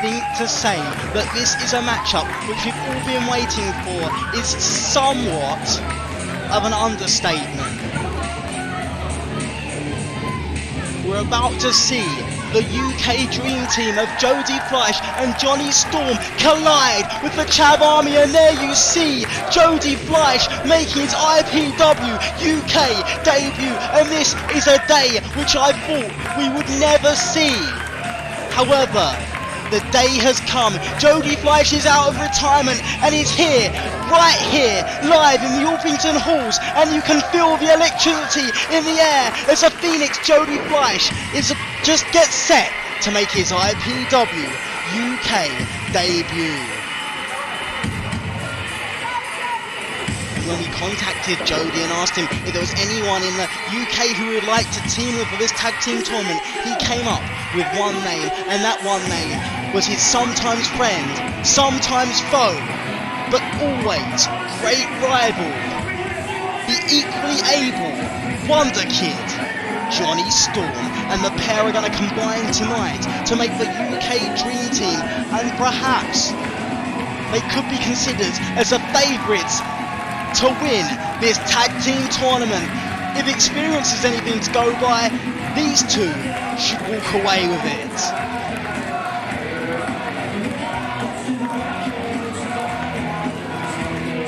think to say that this is a matchup which we've all been waiting for is somewhat of an understatement. We're about to see the UK Dream Team of Jody, Fleisch and Jonny Storm collide with the Chav Army, and there you see Jody Fleisch making his IPW UK debut, and this is a day which I thought we would never see. However, the day has come. Jody Fleisch is out of retirement and is here, right here, live in the Orpington Halls, and you can feel the electricity in the air as a Phoenix Jody Fleisch just gets set to make his IPW UK debut. When we contacted Jody and asked him if there was anyone in the UK who would like to team with for this tag team tournament, he came up with one name, and that one name was his sometimes friend, sometimes foe, but always great rival, the equally able Wonder Kid, Jonny Storm, and the pair are going to combine tonight to make the UK Dream Team, and perhaps they could be considered as the favourites to win this tag team tournament. If experience is anything to go by, these two should walk away with it.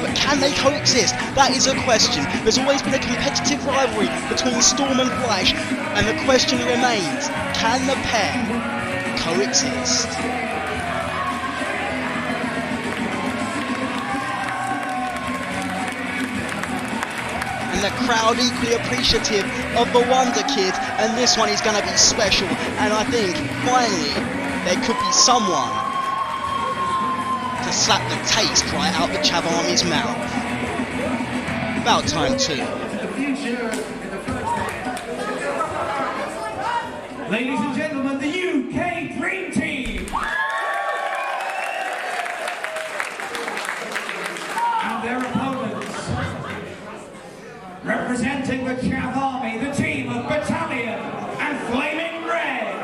But can they coexist? That is a question. There's always been a competitive rivalry between Storm and Fleisch, and the question remains, can the pair coexist? And the crowd equally appreciative of the Wonder Kid, and this one is going to be special, and I think finally there could be someone to slap the taste right out the Chav Army's mouth. About time too. Ladies and gentlemen, the UK Dream Team! And their opponents, representing the Chav Army, the team of Battalion and Flaming Red.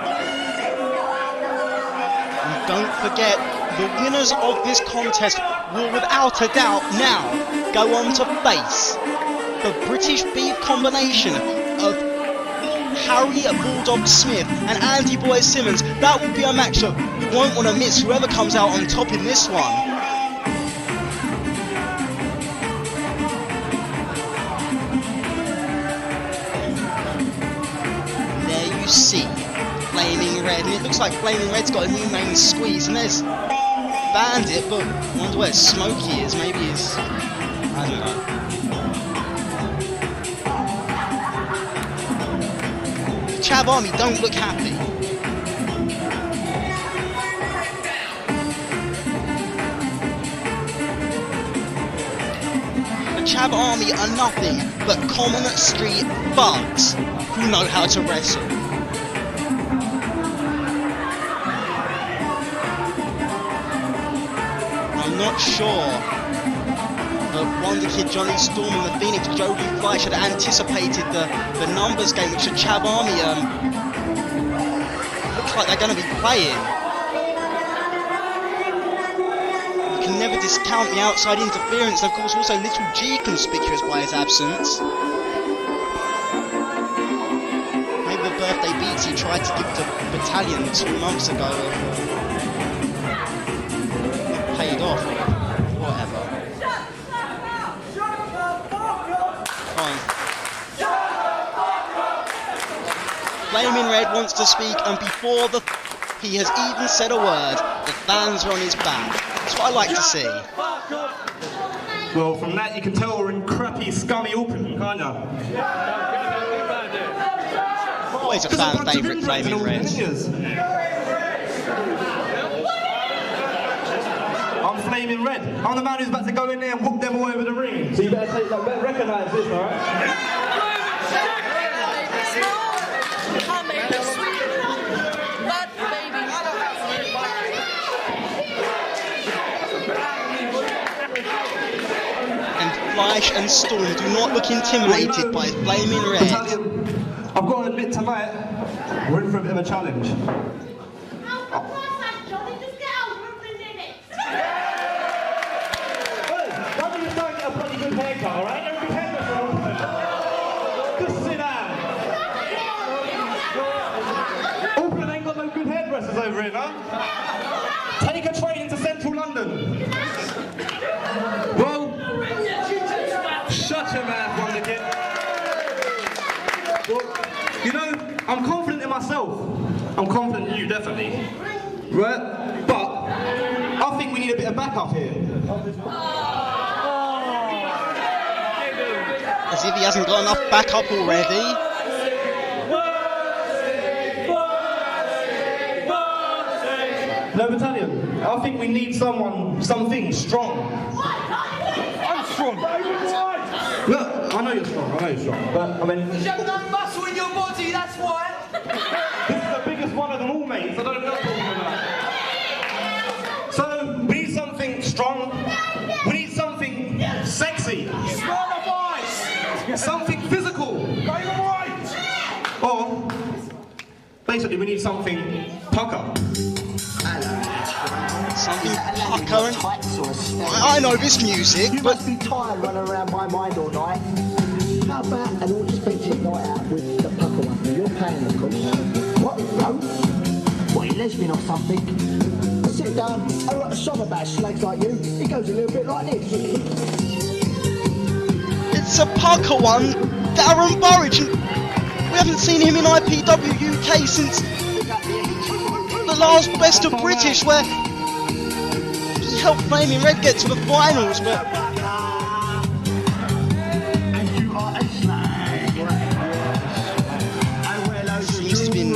And don't forget, the winners of this contest will without a doubt now go on to face the British Beef combination of Harry Bulldog Smith and Andy Boy Simmons. That will be a matchup we won't want to miss, whoever comes out on top in this one. See Flaming Red, and it looks like Flaming Red's got a new name, Squeeze, and there's Bandit, but I wonder where Smokey is. Maybe he's, I don't know. The Chav Army don't look happy. The Chav Army are nothing but common street thugs who know how to wrestle. I'm not sure that Wonder Kid, Jonny Storm and the Phoenix Jody Fleisch had anticipated the numbers game which the Chav Army looks like they're going to be playing. You can never discount the outside interference, and of course also Little G conspicuous by his absence. Maybe the birthday beats he tried to give to Battalion 2 months ago paid off, whatever. Fine. Flaming Red wants to speak, and before he has even said a word, the fans are on his back. That's what I like to see. Well, from that you can tell we're in crappy, scummy Orpington, can't you? Always a fan favourite, Flaming Red. I'm Flaming Red. I'm the man who's about to go in there and whoop them all over the ring. So you better recognise this, alright? And Fleisch and Storm do not look intimidated by Flaming Red. I've got to admit tonight, we're in for a bit of a challenge. cut, alright? You're a good hairdresser, all good. Just sit down. Auckland ain't got no good hairdressers over here, no? Take a train to central London. Well, shut your mouth, Wonder Kid. Well, you know, I'm confident in myself. I'm confident in you, definitely. Right? But I think we need a bit of backup here. As if he hasn't got enough backup already. No, Battalion. I think we need something strong. I'm strong. Look, I know you're strong. But I mean, you have no muscle in your body, that's why. This is the biggest one of them all, mate. So I don't know what I'm about. So we need something strong. We need something sexy. Smart advice. Something physical. Or basically, we need something pucker. Something pucker and... I know this music, You but... must be tired running around my mind all night. How about an all-expensive night out with the pucker one? You're paying, of course. What? No? What, a lesbian or something? Sit down, I write a song about slags like you. It goes a little bit like this. It's a pucker one, Darren Burridge. We haven't seen him in IPWUK since the last Best of British, where he helped Flaming Red get to the finals, but seems to have been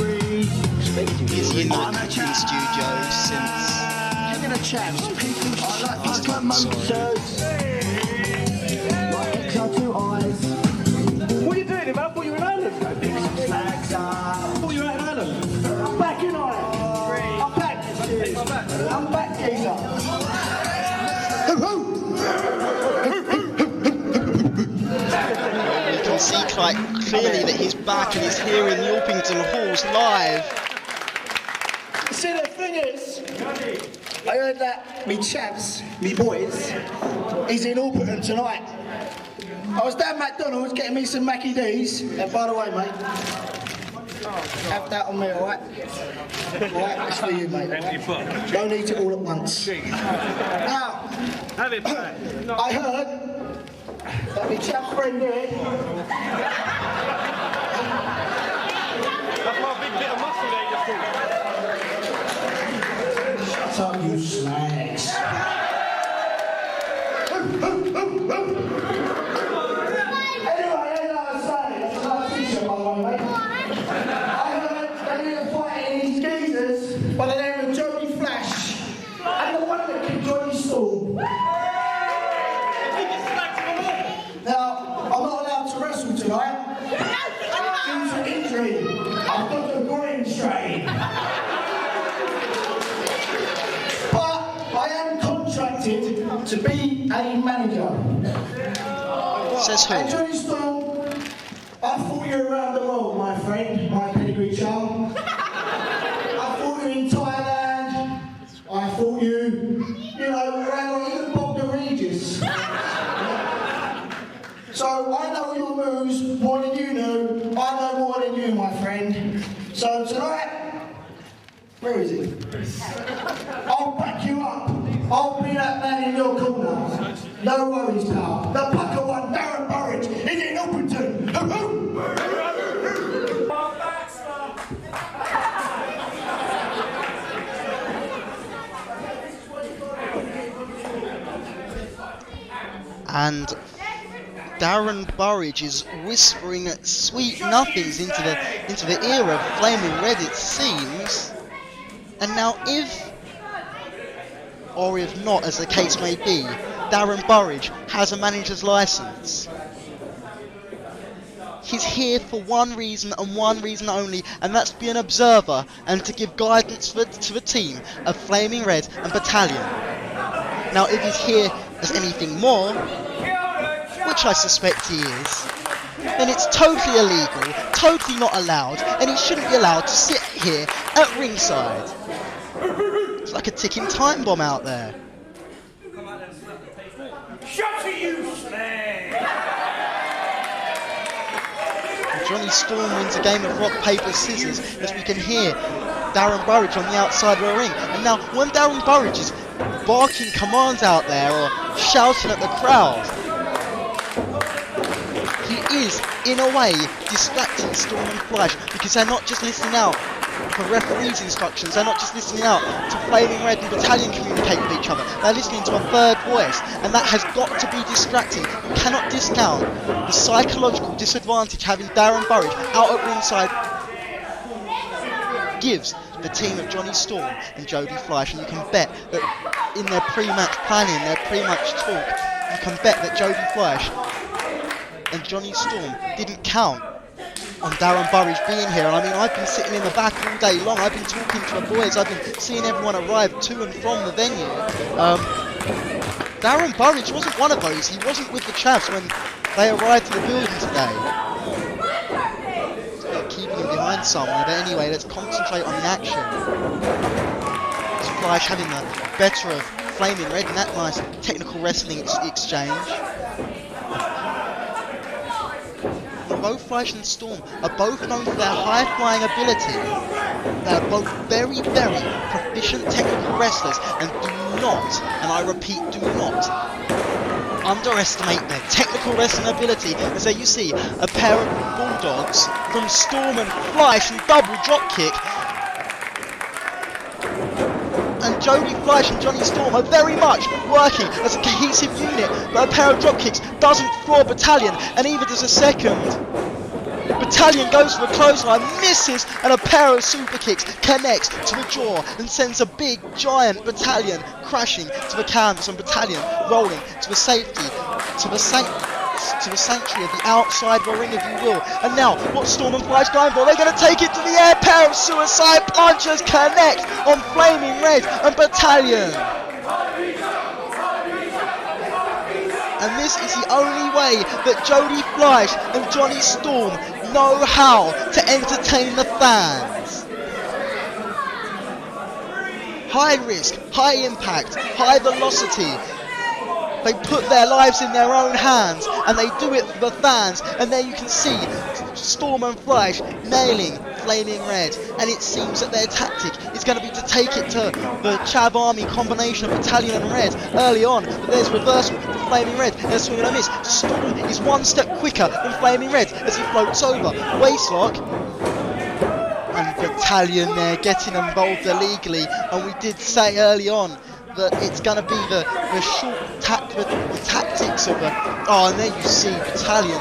busy in the cooking studio since. What are you doing, man? I thought you were in Ireland. I thought you were out in Ireland. I'm back in Ireland. I'm back. I'm back, geezer. We can see quite clearly that he's back and he's here in the Orpington Halls live. See, the thing is, I heard that me chaps, me boys, he's in Orpington tonight. I was down McDonald's getting me some Mackie D's, and by the way, mate, have that on me, alright? Alright, that's for you, mate. Right? Don't eat it all at once. Now, Have it back. I heard that me chap friend here, That's my big bit of muscle there, you fool. shut up, you slags. Anyway, as I was saying, that's a nice t-shirt, by the way, mate. I heard they were fighting these geezers by the name of Jody Fleisch and the one that kicked Johnny's stall. Now, I'm not allowed to wrestle tonight due to injury. I've got the groin strain. But I am contracted to be a manager. Says who? And Johnny Stall, I fought you around the world, my friend, my pedigree chum. I fought you in Thailand. I fought you around even Bob the Regis. So I know your moves more than you know. I know more than you, my friend. So tonight, where is he? I'll back you up. I'll be that man in your corner. No worries, pal. The pucker one, Darren Burridge, is in Orpington. And Darren Burridge is whispering sweet nothings into the ear of Flaming Red, it seems. And now if, or if not, as the case may be, Darren Burridge has a manager's license, he's here for one reason and one reason only, and that's to be an observer and to give guidance to the team of Flaming Red and Battalion. Now if he's here as anything more, which I suspect he is, then it's totally illegal, totally not allowed, and he shouldn't be allowed to sit here at ringside. It's like a ticking time bomb out there. Shut it, you slag! Johnny Storm wins a game of rock, paper, scissors, as we can hear Darren Burridge on the outside of the ring. And now, when Darren Burridge is barking commands out there or shouting at the crowd, he is, in a way, distracting Storm and Fleisch, because they're not just listening out for referees' instructions, they're not just listening out to Flaming Red and Battalion communicate with each other, they're listening to a third voice, and that has got to be distracting. You cannot discount the psychological disadvantage having Darren Burridge out at ringside gives the team of Johnny Storm and Jody Fleisch, and you can bet that in their pre-match planning, their pre-match talk, you can bet that Jody Fleisch and Johnny Storm didn't count on Darren Burridge being here. And I mean, I've been sitting in the back all day long, I've been talking to the boys, I've been seeing everyone arrive to and from the venue. Darren Burridge wasn't one of those, he wasn't with the Chavs when they arrived to the building today. Keeping him behind somewhere, but anyway, let's concentrate on the action. It's Fleisch having the better of Flaming Red in that nice technical wrestling exchange. Both Fleisch and Storm are both known for their high-flying ability. They are both very, very proficient technical wrestlers, and do not, and I repeat, do not underestimate their technical wrestling ability, as there you see a pair of bulldogs from Storm and Fleisch and double drop kick. And Jody Fleisch and Johnny Storm are very much working as a cohesive unit, but a pair of drop kicks doesn't floor Battalion, and either does a second. Battalion goes for a clothesline, misses, and a pair of super kicks connects to the jaw and sends a big giant Battalion crashing to the canvas, and Battalion rolling to the safety, to the sanctuary of the outside of the ring, if you will. And now, what's Storm and Fleisch going for? They're going to take it to the air. Pair of suicide punches connect on Flaming Red and Battalion. And this is the only way that Jody Fleisch and Johnny Storm know how to entertain the fans. High risk, high impact, high velocity. They put their lives in their own hands, and they do it for the fans. And there you can see Storm and Fleisch nailing Flaming Red, and it seems that their tactic is going to be to take it to the Chav Army combination of Battalion and Red early on, but there's reversal for Flaming Red, there's swing and a miss. Storm is one step quicker than Flaming Red as he floats over, waistlock, and Battalion there getting involved illegally. And we did say early on that it's going to be the short tactics of the... Oh, and there you see Battalion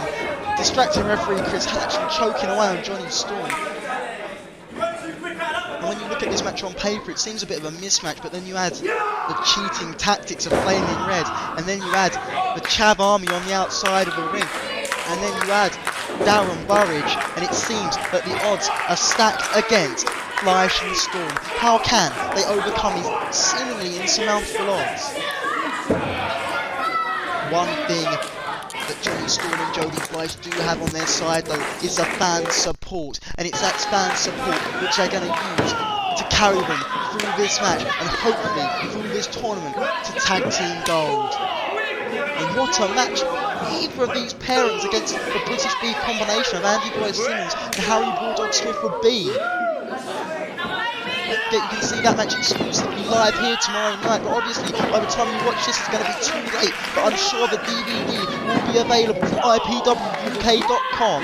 distracting referee Chris Hatch and choking away on Johnny Storm. And when you look at this match on paper, it seems a bit of a mismatch, but then you add the cheating tactics of Flaming Red, and then you add the Chav Army on the outside of the ring, and then you add Darren Burridge, and it seems that the odds are stacked against Fleisch and Storm. How can they overcome these seemingly insurmountable odds? One thing that Johnny Storm and Jody Fleisch do have on their side, though, is the fan support, and it's that fan support which they're going to use to carry them through this match and hopefully through this tournament to tag team gold. And what a match either of these pairings against the British Beef combination of Andy Boy Simmons and Harry Bulldog Smith would be. You can see that match exclusively live here tomorrow night, but obviously by the time you watch this it's going to be too late, but I'm sure the DVD will be available from IPWUK.com.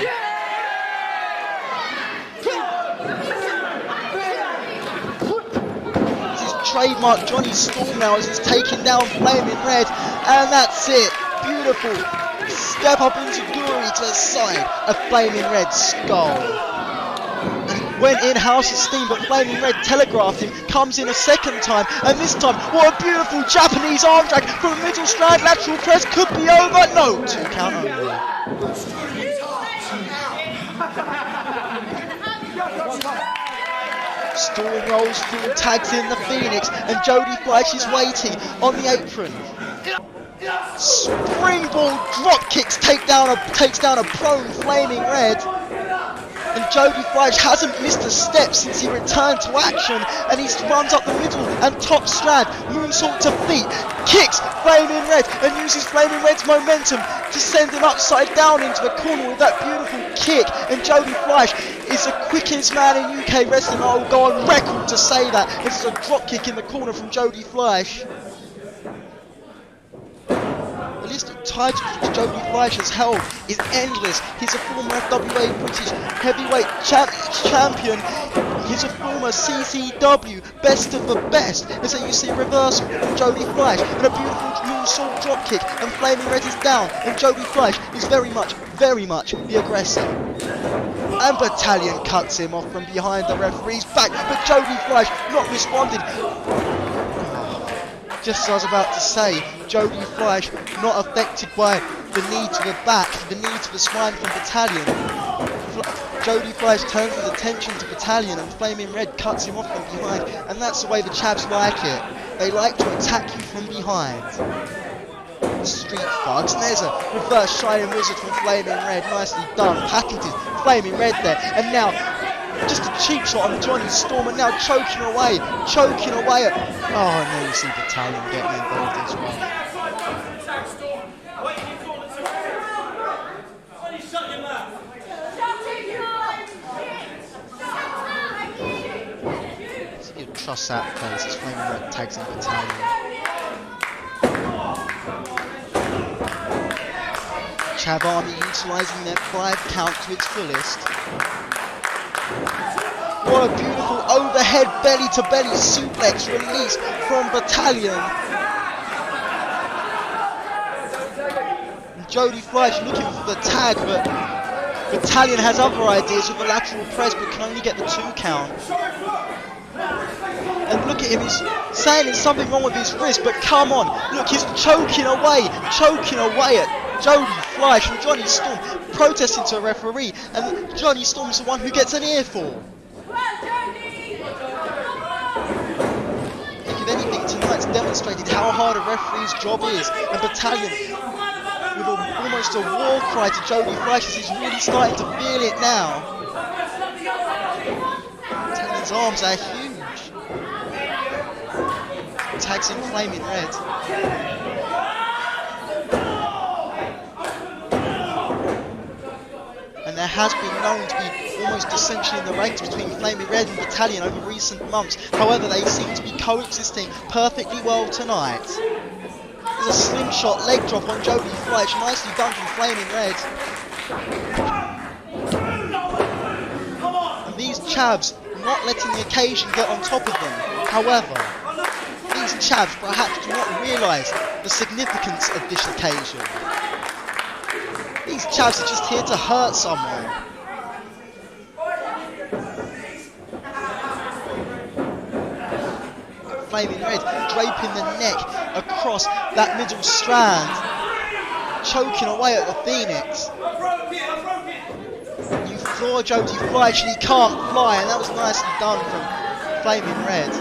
This is trademark Johnny Storm now as he's taking down Flaming Red, and that's it. Beautiful step up into glory to the side of Flaming Red's skull. Went in house of steam, but Flaming Red telegraphed him, comes in a second time, and this time, what a beautiful Japanese arm drag from middle stride, lateral press, could be over, no, 2 count only. Storm rolls through, tags in the Phoenix, and Jody Fleisch is waiting on the apron. Springboard drop kicks takes down a prone Flaming Red. And Jody Fleisch hasn't missed a step since he returned to action, and he runs up the middle and top strand, moonsault to feet, kicks Flaming Red and uses Flaming Red's momentum to send him upside down into the corner with that beautiful kick. And Jody Fleisch is the quickest man in UK wrestling. I will go on record to say that. This is a drop kick in the corner from Jody Fleisch. The list of titles which Jody Fleisch has held is endless. He's a former FWA British heavyweight champion. He's a former CCW best of the best. And so you see a reversal from Jody Fleisch and a beautiful moonsault drop kick, and Flaming Red is down, and Jody Fleisch is very much the aggressor. And Batallion cuts him off from behind the referee's back, but Jody Fleisch not responded. Just as I was about to say, Jody Fleisch not affected by the knee to the back, the knee to the spine from Batallion. Jody Fleisch turns his attention to Batallion, and Flaming Red cuts him off from behind, and that's the way the Chavs like it. They like to attack you from behind. Street thugs, and there's a reverse Shining Wizard from Flaming Red, nicely done, patented Flaming Red there, and now just a cheap shot on Johnny Storm, and now choking away at... Oh, and there you see Batallion getting involved as well. So you trust that place as Flaming Red tags in Batallion. Chav Army utilising their 5 count to its fullest. What a beautiful overhead belly to belly suplex release from Batallion. And Jody Fleisch looking for the tag, but Batallion has other ideas with the lateral press, but can only get the 2 count. And look at him, he's saying there's something wrong with his wrist, but come on, look, he's choking away at Jody Fleisch, and Jonny Storm protesting to a referee, and Jonny Storm's the one who gets an earful. If anything, tonight's demonstrated how hard a referee's job is, and Batallion, with almost a war cry to Jody Fleisch, as he's really starting to feel it now. Batallion's arms are huge. Tags in Flaming Red. And there has been known to be almost dissension in the ranks between Flaming Red and Batallion over recent months. However, they seem to be coexisting perfectly well tonight. There's a slim shot leg drop on Jody Fleisch, nicely done from Flaming Red. And these Chavs not letting the occasion get on top of them. However, these Chavs perhaps do not realise the significance of this occasion. These Chavs are just here to hurt someone. Flaming Red draping the neck across that middle strand, choking away at the Phoenix. You floor Jody Fleisch and he can't fly, and that was nicely done from Flaming Red.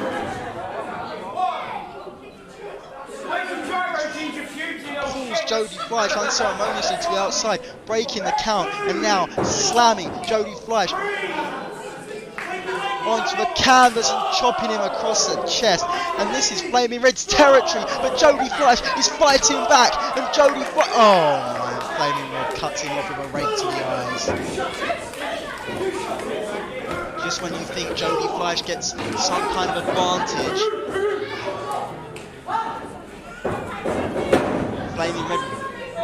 Jody Fleisch unceremoniously to the outside, breaking the count, and now slamming Jody Fleisch onto the canvas and chopping him across the chest. And this is Flaming Red's territory, but Jody Fleisch is fighting back, and Jody Fleisch... Oh my, Flaming Red cuts him off with a rake to the eyes. Just when you think Jody Fleisch gets some kind of advantage, Flaming Red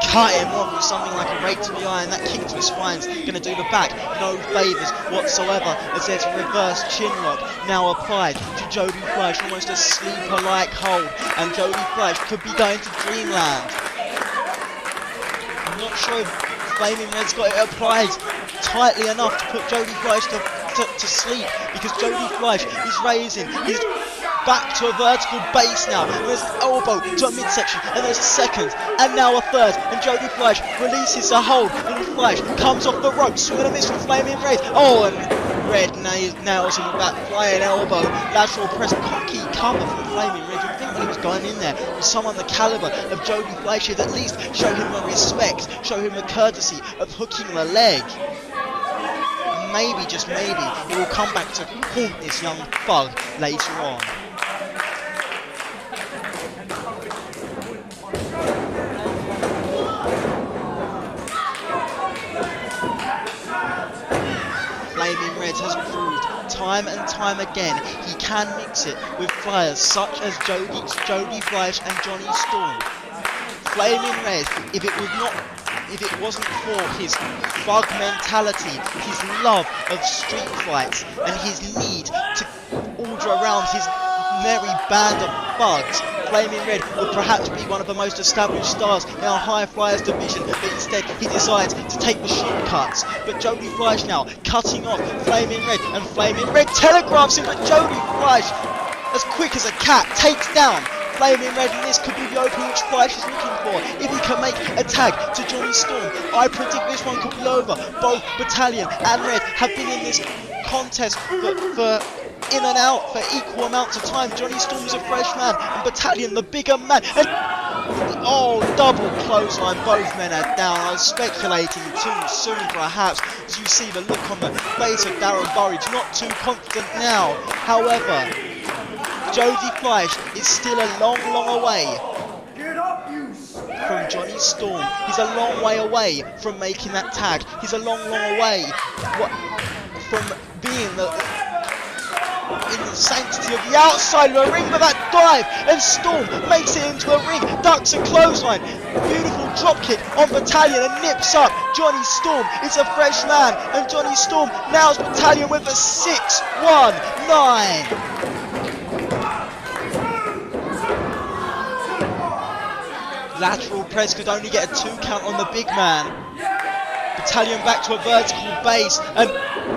cut him off with something like a rake to the eye, and that kick to his spine's going to do the back no favours whatsoever, as there's a reverse chin lock now applied to Jody Fleisch, almost a sleeper-like hold, and Jody Fleisch could be going to dreamland. I'm not sure if Flaming Red's got it applied tightly enough to put Jody Fleisch to sleep, because Jody Fleisch is raising his back to a vertical base now, and there's an elbow to a midsection, and there's a second, and now a third, and Jody Fleisch releases the hold, and Fleisch comes off the rope, swing and a miss from Flaming Red. Oh, and Red nails him with that flying elbow, lateral press, cocky cover from Flaming Red. You'd think when he was going in there with someone the calibre of Jody Fleisch, he'd at least show him the respect, show him the courtesy of hooking the leg. maybe, just maybe, it will come back to haunt this young thug later on. Flaming Red has proved time and time again he can mix it with flyers such as Jody, Fleisch and Jonny Storm. Flaming Red, if it wasn't for his thug mentality, his love of street fights and his need to order around his merry band of thugs, Flaming Red would perhaps be one of the most established stars in our High Flyers division, but instead he decides to take the shortcuts. But Jody Fleisch now cutting off Flaming Red, and Flaming Red telegraphs him, but Jody Fleisch, as quick as a cat, takes down Flaming Red, and this could be the opening which Fleisch is looking for. If he can make a tag to Jonny Storm, I predict this one could be over. Both Battalion and Red have been in this contest for in and out for equal amounts of time. Jonny Storm is a fresh man, and Battalion the bigger man. And oh, double clothesline, both men are down. I was speculating too soon perhaps, as you see the look on the face of Darren Burridge, not too confident now. However, Jody Fleisch is still a long way from Jonny Storm. He's a long way away from making that tag. He's a long away from being in the sanctity of the outside of the ring, but that dive, and Storm makes it into the ring, ducks a clothesline, beautiful drop kick on Battalion and nips up Jonny Storm. It's a fresh man, and Jonny Storm nails Battalion with a 6-1-9. Lateral press could only get a 2 count on the big man. Battalion back to a vertical base, and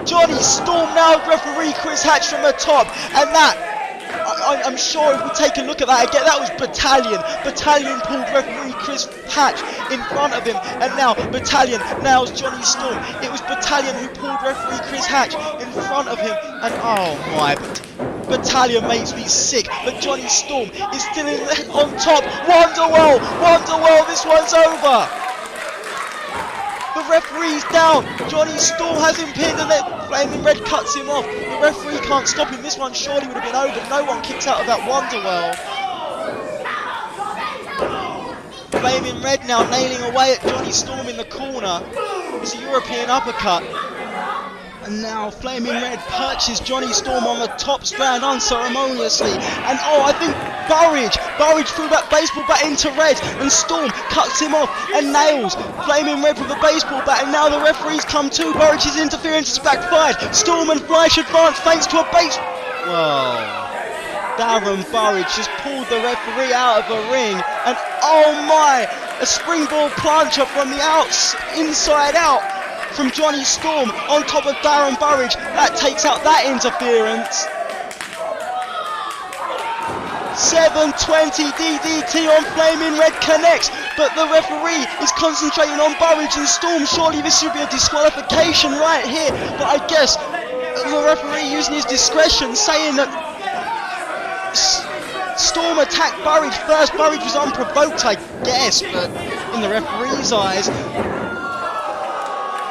Jonny Storm now referee Chris Hatch from the top, and that, I'm sure if we take a look at that again, that was Battalion. Battalion pulled referee Chris Hatch in front of him, and now Battalion nails Jonny Storm. It was Battalion who pulled referee Chris Hatch in front of him, and oh my, Battalion makes me sick, but Jonny Storm is still on top. Wonderwall, this one's over. The referee's down. Jonny Storm has him pinned, and then Flaming Red cuts him off. The referee can't stop him. This one surely would have been over. No one kicks out of that Wonderwall. Flaming Red now nailing away at Jonny Storm in the corner. It's a European uppercut. And now Flaming Red perches Jonny Storm on the top strand unceremoniously. And oh, I think Burridge threw that baseball bat into Red, and Storm cuts him off and nails Flaming Red with the baseball bat. And now the referees come too. Burridge's interference has backfired. Storm and Fleisch advance thanks to a base. Whoa. Darren Burridge just pulled the referee out of the ring, and oh my, a springboard plancher from the inside out from Jonny Storm on top of Darren Burridge. That takes out that interference. 720 DDT on Flaming Red connects, but the referee is concentrating on Burridge and Storm. Surely this should be a disqualification right here, but I guess the referee using his discretion, saying that Storm attacked Burridge first. Burridge was unprovoked, I guess, but in the referee's eyes,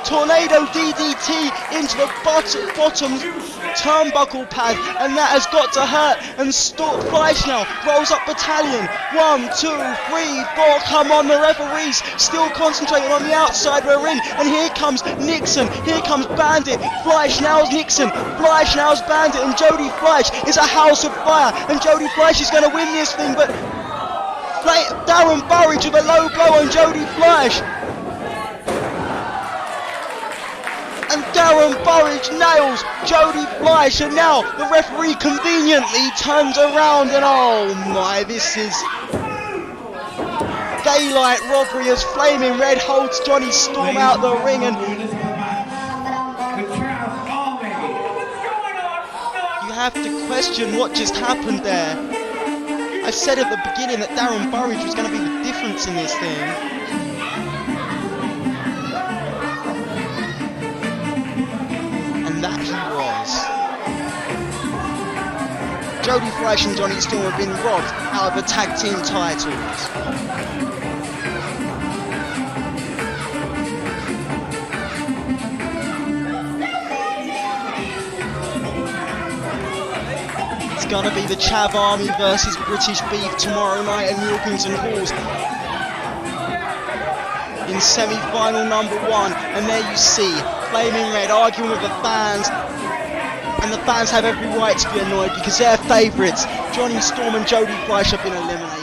Tornado DDT into the bottom turnbuckle pad, and that has got to hurt. And Fleisch now rolls up Battalion. 1, 2, 3, 4. Come on, the referees still concentrating on the outside of the ring. And here comes Nixon. Here comes Bandit. Fleisch nails Nixon. Fleisch nails Bandit. And Jody Fleisch is a house of fire. And Jody Fleisch is going to win this thing. But Darren Burridge with a low blow on Jody Fleisch. And Darren Burridge nails Jody Fleisch, and now the referee conveniently turns around, and oh my, this is daylight robbery as Flaming Red holds Jonny Storm out the ring. And you have to question what just happened there. I said at the beginning that Darren Burridge was going to be the difference in this thing. That he was. Jody Fleisch and Jonny Storm have been robbed out of the tag team titles. gonna be the Chav Army versus British Beef tomorrow night at Milkington Halls in semi-final number 1. And there you see Flaming Red arguing with the fans, and the fans have every right to be annoyed because their favourites, Jonny, Storm and Jody Fleisch, have been eliminated.